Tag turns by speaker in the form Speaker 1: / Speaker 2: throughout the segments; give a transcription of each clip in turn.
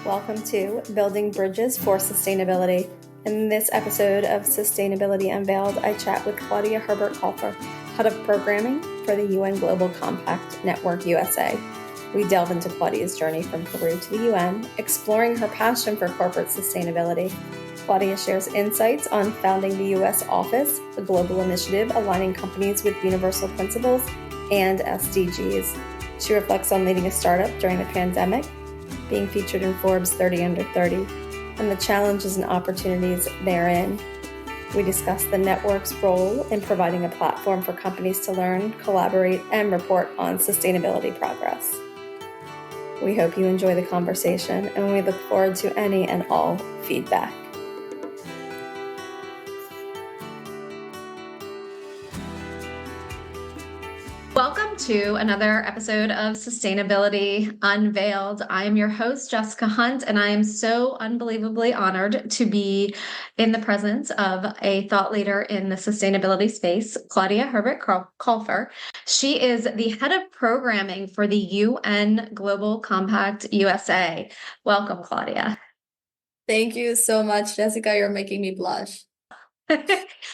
Speaker 1: Welcome to Building Bridges for Sustainability. In this episode of Sustainability Unveiled, I chat with Claudia Herbert Colfer, Head of Programming for the UN Global Compact Network USA. We delve into Claudia's journey from Peru to the UN, exploring her passion for corporate sustainability. Claudia shares insights on founding the U.S. office, a global initiative aligning companies with universal principles, and SDGs. She reflects on leading a startup during the pandemic, being featured in Forbes 30 Under 30, and the challenges and opportunities therein. We discuss the network's role in providing a platform for companies to learn, collaborate, and report on sustainability progress. We hope you enjoy the conversation, and we look forward to any and all feedback. Welcome to another episode of Sustainability Unveiled. I am your host, Jessica Hunt, and I am so unbelievably honored to be in the presence of a thought leader in the sustainability space, Claudia Herbert Colfer. She is the head of programming for the UN Global Compact USA. Welcome, Claudia.
Speaker 2: Thank you so much, Jessica. You're making me blush.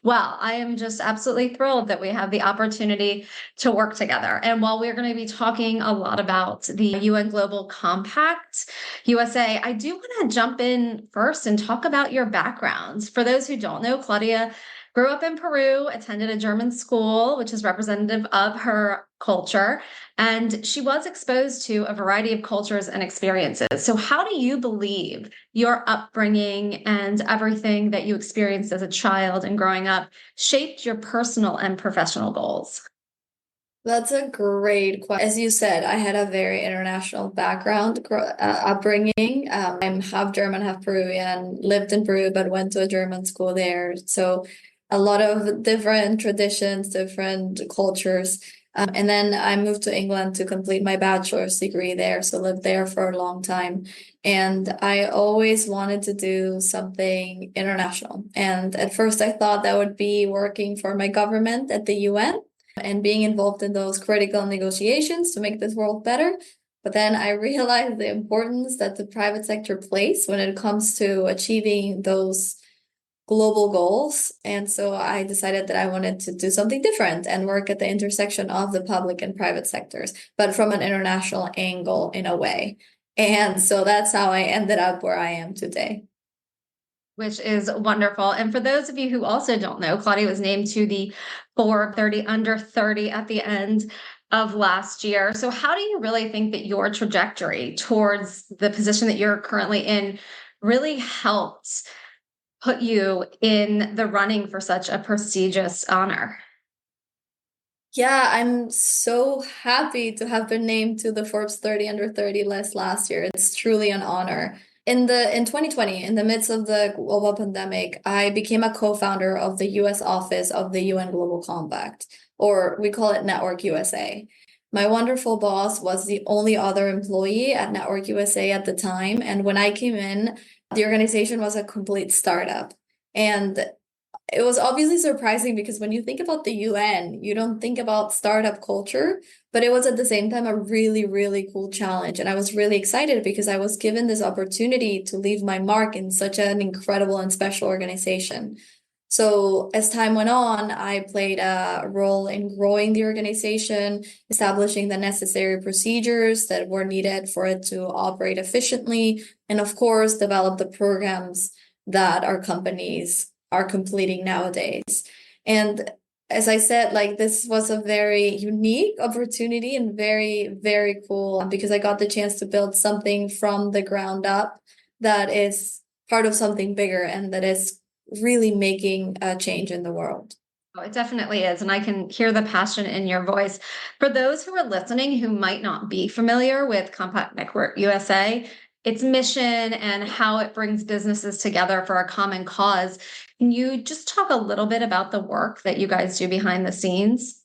Speaker 1: Well, I am just absolutely thrilled that we have the opportunity to work together. And while we're going to be talking a lot about the UN Global Compact USA, I do want to jump in first and talk about your backgrounds. For those who don't know, Claudia grew up in Peru, attended a German school, which is representative of her culture, and she was exposed to a variety of cultures and experiences. So how do you believe your upbringing and everything that you experienced as a child and growing up shaped your personal and professional goals?
Speaker 2: That's a great question. As you said, I had a very international background, upbringing. I'm half German, half Peruvian, lived in Peru, but went to a German school there. So a lot of different traditions, different cultures. And then I moved to England to complete my bachelor's degree there. So lived there for a long time. And I always wanted to do something international. And at first I thought that would be working for my government at the UN and being involved in those critical negotiations to make this world better. But then I realized the importance that the private sector plays when it comes to achieving those global goals. And so I decided that I wanted to do something different and work at the intersection of the public and private sectors, but from an international angle in a way. And so that's how I ended up where I am today.
Speaker 1: Which is wonderful. And for those of you who also don't know, Claudia was named to the Forbes 30 Under 30 at the end of last year. So how do you really think that your trajectory towards the position that you're currently in really helped put you in the running for such a prestigious honor?
Speaker 2: Yeah, I'm so happy to have been named to the Forbes 30 Under 30 list last year. It's truly an honor. In 2020, in the midst of the global pandemic, I became a co-founder of the US office of the UN Global Compact, or we call it Network USA. My wonderful boss was the only other employee at Network USA at the time. And when I came in, the organization was a complete startup. And it was obviously surprising because when you think about the UN, you don't think about startup culture, but it was at the same time a really, really cool challenge. And I was really excited because I was given this opportunity to leave my mark in such an incredible and special organization. So as time went on, I played a role in growing the organization, establishing the necessary procedures that were needed for it to operate efficiently, and of course, develop the programs that our companies are completing nowadays. And as I said, like this was a very unique opportunity and very, very cool because I got the chance to build something from the ground up that is part of something bigger and that is really making a change in the world.
Speaker 1: Oh, it definitely is. And I can hear the passion in your voice. For those who are listening who might not be familiar with Compact Network USA, its mission and how it brings businesses together for a common cause, can you just talk a little bit about the work that you guys do behind the scenes?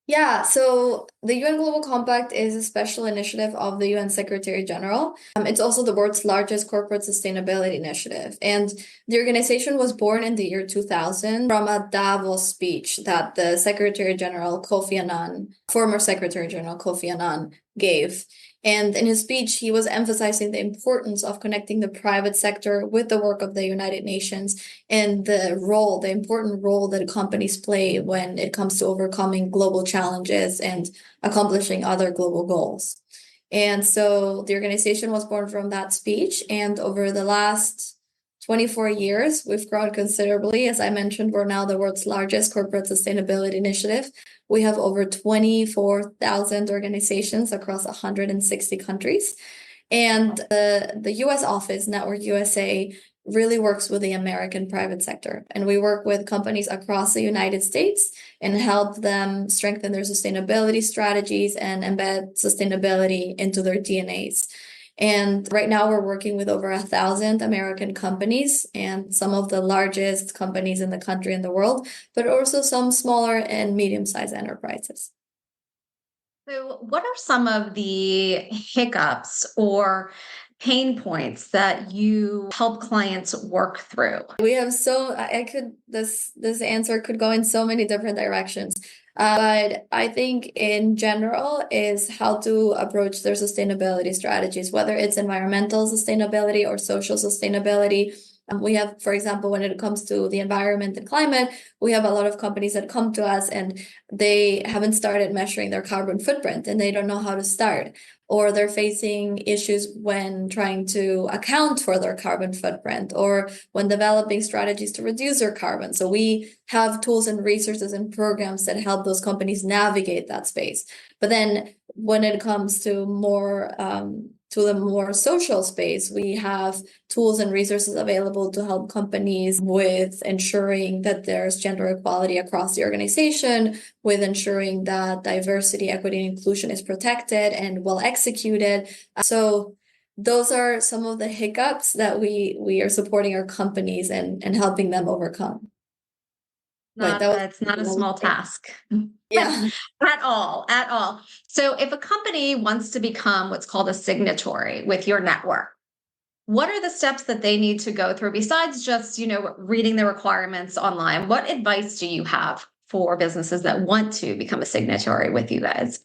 Speaker 2: Yeah, so the UN Global Compact is a special initiative of the UN Secretary General. It's also the world's largest corporate sustainability initiative. And the organization was born in the year 2000 from a Davos speech that the Secretary General Kofi Annan, former Secretary General Kofi Annan, gave. And in his speech, he was emphasizing the importance of connecting the private sector with the work of the United Nations and the important role that companies play when it comes to overcoming global challenges and accomplishing other global goals. And so the organization was born from that speech. And over the last 24 years, we've grown considerably. As I mentioned, we're now the world's largest corporate sustainability initiative. We have over 24,000 organizations across 160 countries. And the US office, Network USA, really works with the American private sector. And we work with companies across the United States and help them strengthen their sustainability strategies and embed sustainability into their DNAs. And right now we're working with over 1,000 American companies and some of the largest companies in the country and the world, but also some smaller and medium-sized enterprises.
Speaker 3: So what are some of the hiccups or pain points that you help clients work through?
Speaker 2: We have this answer could go in so many different directions. But I think in general is how to approach their sustainability strategies, whether it's environmental sustainability or social sustainability. We have, for example, when it comes to the environment and climate, we have a lot of companies that come to us and they haven't started measuring their carbon footprint and they don't know how to start, or they're facing issues when trying to account for their carbon footprint or when developing strategies to reduce their carbon. So we have tools and resources and programs that help those companies navigate that space. But then when it comes to the more social space, we have tools and resources available to help companies with ensuring that there's gender equality across the organization, with ensuring that diversity, equity, and inclusion is protected and well executed. So those are some of the hiccups that we are supporting our companies and helping them overcome.
Speaker 3: It's not a small task.
Speaker 2: Yeah.
Speaker 3: At all. So if a company wants to become what's called a signatory with your network, what are the steps that they need to go through besides just, reading the requirements online? What advice do you have for businesses that want to become a signatory with you guys?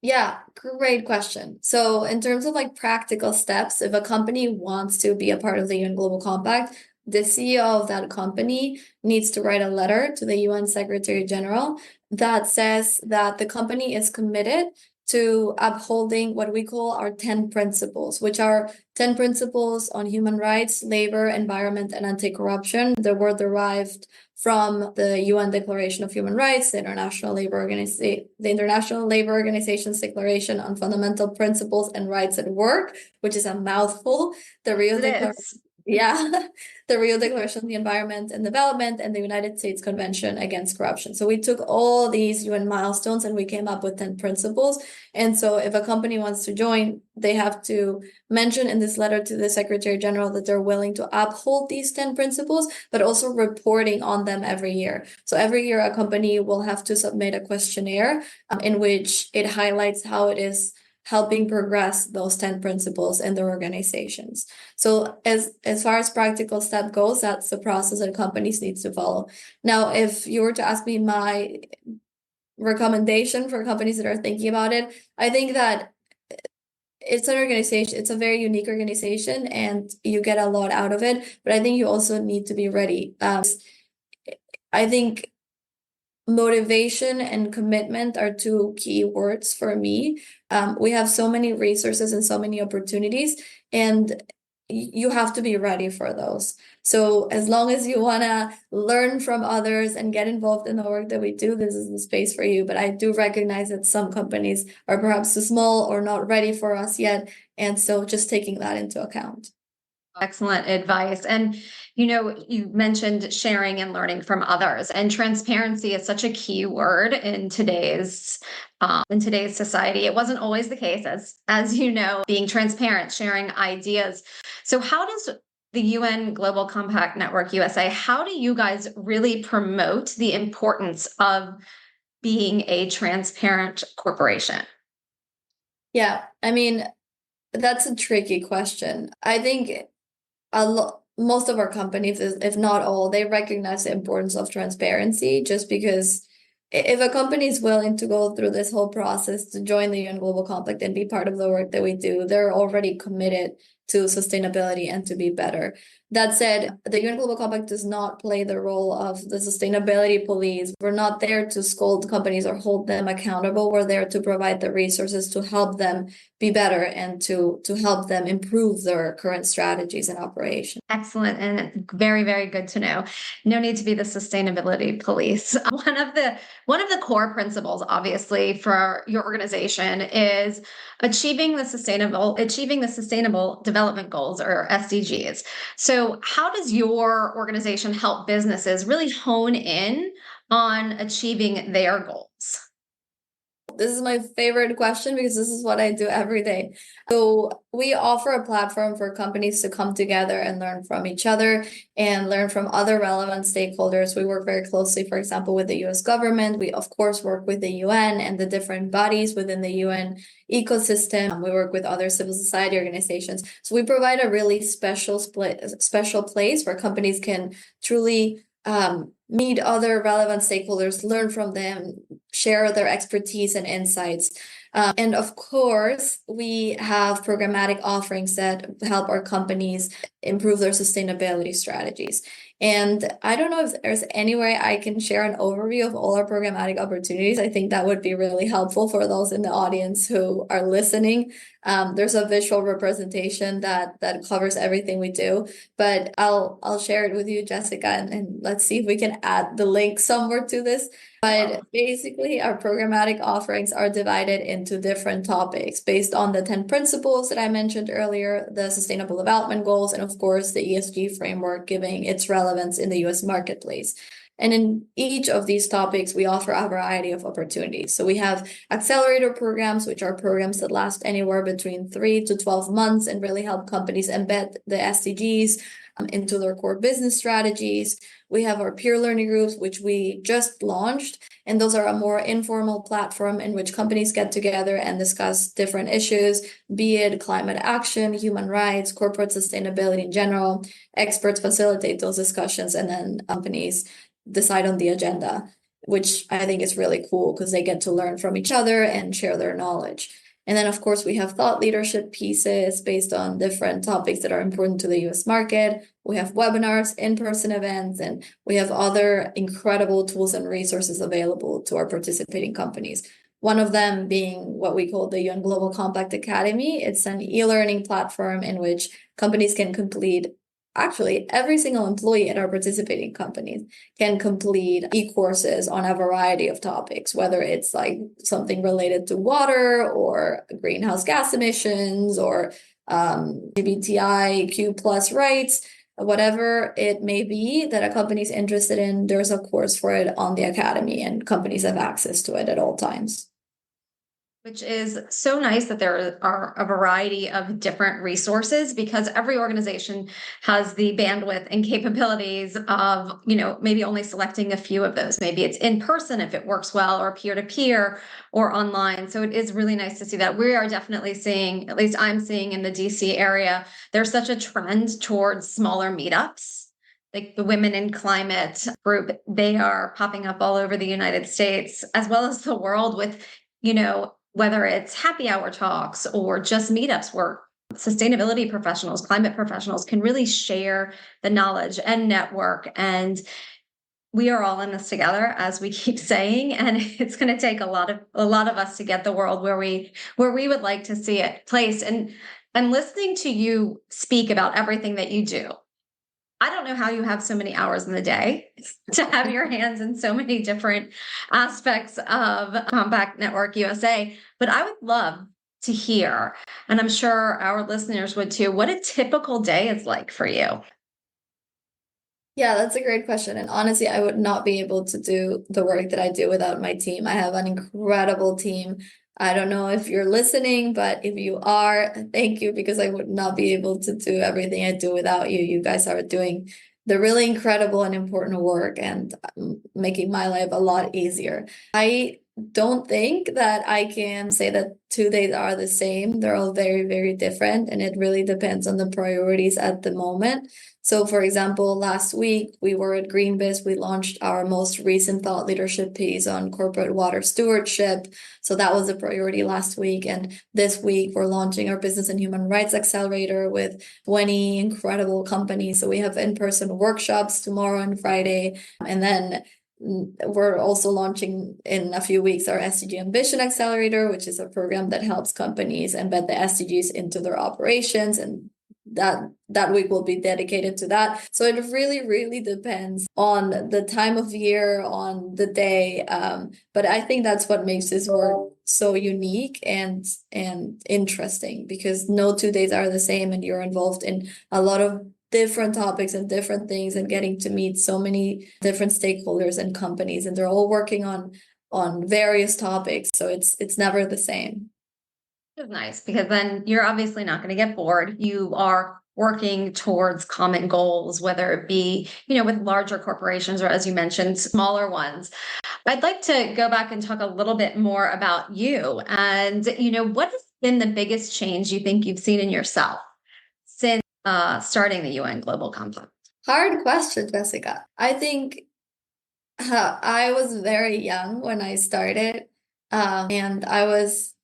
Speaker 2: Yeah, great question. So in terms of practical steps, if a company wants to be a part of the UN Global Compact, the CEO of that company needs to write a letter to the UN Secretary General that says that the company is committed to upholding what we call our 10 principles, which are 10 principles on human rights, labor, environment, and anti-corruption. They were derived from the UN Declaration of Human Rights, the International Labor Organization's Declaration on Fundamental Principles and Rights at Work, which is a mouthful. The Rio Declaration. Yeah, the Rio Declaration on the Environment and Development, and the United States Convention Against Corruption. So we took all these UN milestones and we came up with 10 principles. And so if a company wants to join, they have to mention in this letter to the Secretary General that they're willing to uphold these 10 principles, but also reporting on them every year. So every year a company will have to submit a questionnaire in which it highlights how it is helping progress those 10 principles in their organizations. So as far as practical step goes, that's the process that companies need to follow. Now, if you were to ask me my recommendation for companies that are thinking about it, I think that it's an organization, it's a very unique organization and you get a lot out of it, but I think you also need to be ready. I think motivation and commitment are two key words for me. We have so many resources and so many opportunities, and you have to be ready for those. So as long as you want to learn from others and get involved in the work that we do, this is the space for you. But I do recognize that some companies are perhaps too small or not ready for us yet. And so just taking that into account.
Speaker 3: Excellent advice. And, you mentioned sharing and learning from others, and transparency is such a key word in today's society. It wasn't always the case, as being transparent, sharing ideas. So how does the UN Global Compact Network USA, how do you guys really promote the importance of being a transparent corporation?
Speaker 2: Yeah, I mean, that's a tricky question. I think most of our companies, if not all, they recognize the importance of transparency just because if a company is willing to go through this whole process to join the UN Global Compact and be part of the work that we do, they're already committed to sustainability and to be better. That said, the UN Global Compact does not play the role of the sustainability police. We're not there to scold companies or hold them accountable. We're there to provide the resources to help them be better and to help them improve their current strategies and operations.
Speaker 3: Excellent, and very, very good to know. No need to be the sustainability police. One of the core principles, obviously, for your organization is achieving the sustainable development goals, or SDGs. So how does your organization help businesses really hone in on achieving their goals?
Speaker 2: This is my favorite question because this is what I do every day. So we offer a platform for companies to come together and learn from each other and learn from other relevant stakeholders. We work very closely, for example, with the US government. We, of course, work with the UN and the different bodies within the UN ecosystem. We work with other civil society organizations. So we provide a really special place where companies can truly meet other relevant stakeholders, learn from them, share their expertise and insights. And of course, we have programmatic offerings that help our companies improve their sustainability strategies. And I don't know if there's any way I can share an overview of all our programmatic opportunities. I think that would be really helpful for those in the audience who are listening. There's a visual representation that covers everything we do, but I'll share it with you, Jessica, and let's see if we can add the link somewhere to this. But basically, our programmatic offerings are divided into different topics based on the 10 principles that I mentioned earlier, the Sustainable Development Goals, and of course, the ESG framework, giving its relevance in the US marketplace. And in each of these topics, we offer a variety of opportunities. So we have accelerator programs, which are programs that last anywhere between 3 to 12 months and really help companies embed the SDGs into their core business strategies. We have our peer learning groups, which we just launched, and those are a more informal platform in which companies get together and discuss different issues, be it climate action, human rights, corporate sustainability in general. Experts facilitate those discussions, and then companies decide on the agenda, which I think is really cool because they get to learn from each other and share their knowledge. And then, of course, we have thought leadership pieces based on different topics that are important to the US market. We have webinars, in-person events, and we have other incredible tools and resources available to our participating companies. One of them being what we call the UN Global Compact Academy. It's an e-learning platform in which companies can complete. Actually, every single employee at our participating companies can complete e-courses on a variety of topics, whether it's like something related to water or greenhouse gas emissions or LGBTIQ plus rights, whatever it may be that a company is interested in. There's a course for it on the academy, and companies have access to it at all times.
Speaker 3: Which is so nice that there are a variety of different resources, because every organization has the bandwidth and capabilities of, maybe only selecting a few of those. Maybe it's in person if it works well, or peer-to-peer, or online. So it is really nice to see that. We are definitely seeing, at least I'm seeing in the DC area, there's such a trend towards smaller meetups. Like the Women in Climate group, they are popping up all over the United States, as well as the world, with, whether it's happy hour talks or just meetups where sustainability professionals, climate professionals can really share the knowledge and network. And we are all in this together, as we keep saying, and it's going to take a lot of us to get the world where we would like to see it placed. And listening to you speak about everything that you do, I don't know how you have so many hours in the day to have your hands in so many different aspects of Compact Network USA, but I would love to hear, and I'm sure our listeners would too, what a typical day is like for you.
Speaker 2: Yeah, that's a great question. And honestly, I would not be able to do the work that I do without my team. I have an incredible team. I don't know if you're listening, but if you are, thank you, because I would not be able to do everything I do without you. You guys are doing the really incredible and important work and making my life a lot easier. I don't think that I can say that 2 days are the same. They're all very, very different, and it really depends on the priorities at the moment. So, for example, last week we were at Greenbiz. We launched our most recent thought leadership piece on corporate water stewardship. So that was a priority last week. And this week we're launching our Business and Human Rights Accelerator with 20 incredible companies. So we have in-person workshops tomorrow and Friday. And then we're also launching in a few weeks our SDG Ambition Accelerator, which is a program that helps companies embed the SDGs into their operations, and that week will be dedicated to that. So it really, really depends on the time of year, on the day. But I think that's what makes this work so unique and interesting, because no 2 days are the same, and you're involved in a lot of different topics and different things, and getting to meet so many different stakeholders and companies, and they're all working on various topics. So it's never the same.
Speaker 3: It's nice because then you're obviously not going to get bored. You are working towards common goals, whether it be, with larger corporations or, as you mentioned, smaller ones. I'd like to go back and talk a little bit more about you and, what has been the biggest change you think you've seen in yourself since starting the UN Global Compact?
Speaker 2: Hard question, Jessica. I think I was very young when I started, and I was,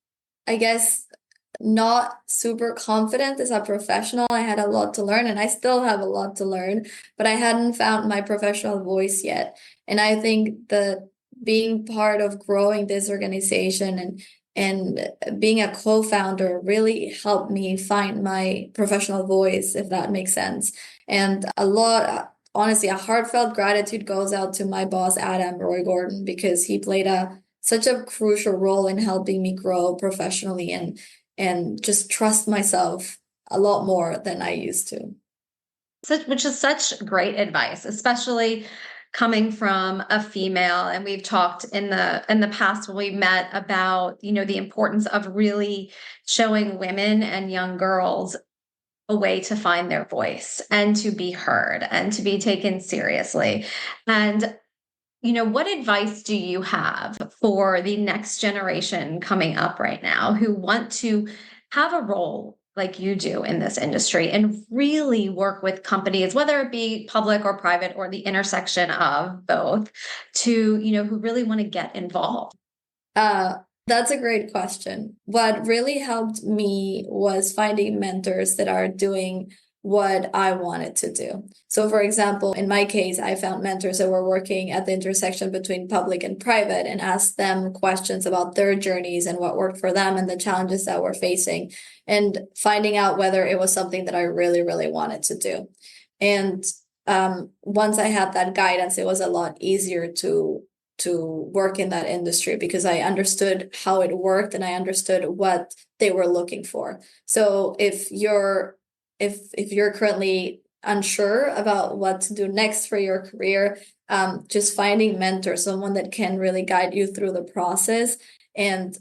Speaker 2: I guess, not super confident as a professional. I had a lot to learn, and I still have a lot to learn, but I hadn't found my professional voice yet. And I think that being part of growing this organization and being a co-founder really helped me find my professional voice, if that makes sense. And honestly, a heartfelt gratitude goes out to my boss, Adam Roy Gordon, because he played such a crucial role in helping me grow professionally and just trust myself a lot more than I used to.
Speaker 3: Which is such great advice, especially coming from a female. And we've talked in the past when we met about, the importance of really showing women and young girls a way to find their voice and to be heard and to be taken seriously. And what advice do you have for the next generation coming up right now who want to have a role like you do in this industry and really work with companies, whether it be public or private or the intersection of both, to, who really want to get involved?
Speaker 2: That's a great question. What really helped me was finding mentors that are doing what I wanted to do. So, for example, in my case, I found mentors that were working at the intersection between public and private, and asked them questions about their journeys and what worked for them and the challenges that we're facing, and finding out whether it was something that I really, really wanted to do. And once I had that guidance, it was a lot easier to work in that industry, because I understood how it worked and I understood what they were looking for. So if you're currently unsure about what to do next for your career, just finding mentors, someone that can really guide you through the process, and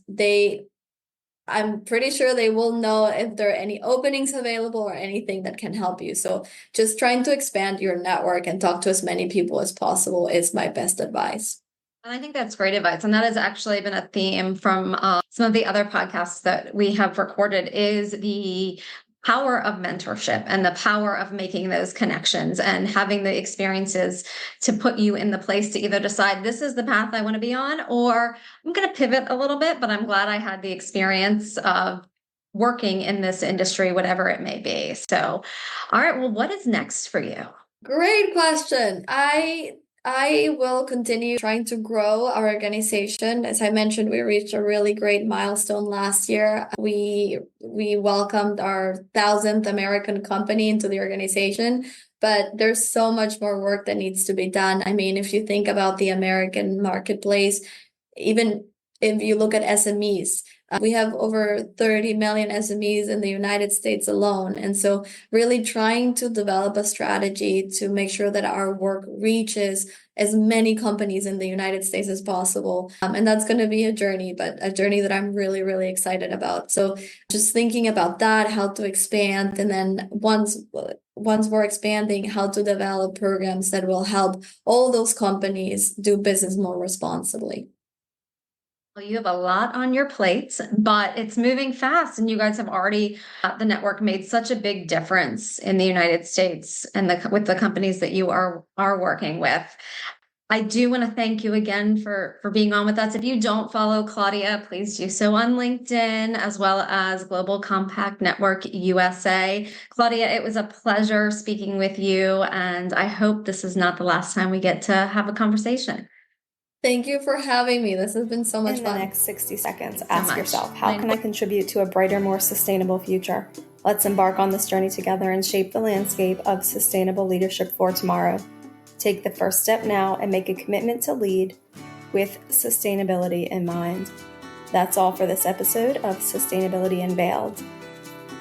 Speaker 2: I'm pretty sure they will know if there are any openings available or anything that can help you. So just trying to expand your network and talk to as many people as possible is my best advice.
Speaker 3: And I think that's great advice. And that has actually been a theme from some of the other podcasts that we have recorded, is the power of mentorship and the power of making those connections and having the experiences to put you in the place to either decide this is the path I want to be on, or I'm going to pivot a little bit, but I'm glad I had the experience of working in this industry, whatever it may be. So, all right, well, what is next for you?
Speaker 2: Great question. I will continue trying to grow our organization. As I mentioned, we reached a really great milestone last year. We welcomed our 1,000th American company into the organization, but there's so much more work that needs to be done. I mean, if you think about the American marketplace, even if you look at SMEs, we have over 30 million SMEs in the United States alone. And so really trying to develop a strategy to make sure that our work reaches as many companies in the United States as possible. And that's going to be a journey, but a journey that I'm really, really excited about. So just thinking about that, how to expand, and then once we're expanding, how to develop programs that will help all those companies do business more responsibly.
Speaker 3: Well, you have a lot on your plate, but it's moving fast, and you guys have already, the network made such a big difference in the United States and with the companies that you are working with. I do want to thank you again for being on with us. If you don't follow Claudia, please do so on LinkedIn, as well as Global Compact Network USA. Claudia, it was a pleasure speaking with you, and I hope this is not the last time we get to have a conversation.
Speaker 2: Thank you for having me. This has been so much fun.
Speaker 1: In the next 60 seconds,
Speaker 3: Thanks so
Speaker 1: ask
Speaker 3: much.
Speaker 1: yourself, how can I contribute to a brighter, more sustainable future? Let's embark on this journey together and shape the landscape of sustainable leadership for tomorrow. Take the first step now and make a commitment to lead with sustainability in mind. That's all for this episode of Sustainability Unveiled.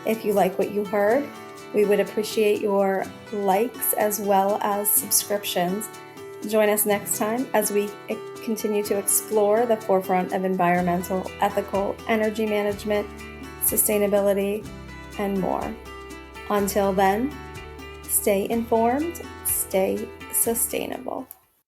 Speaker 1: If you like what you heard, we would appreciate your likes as well as subscriptions. Join us next time as we continue to explore the forefront of environmental, ethical, energy management, sustainability, and more. Until then, stay informed, stay sustainable.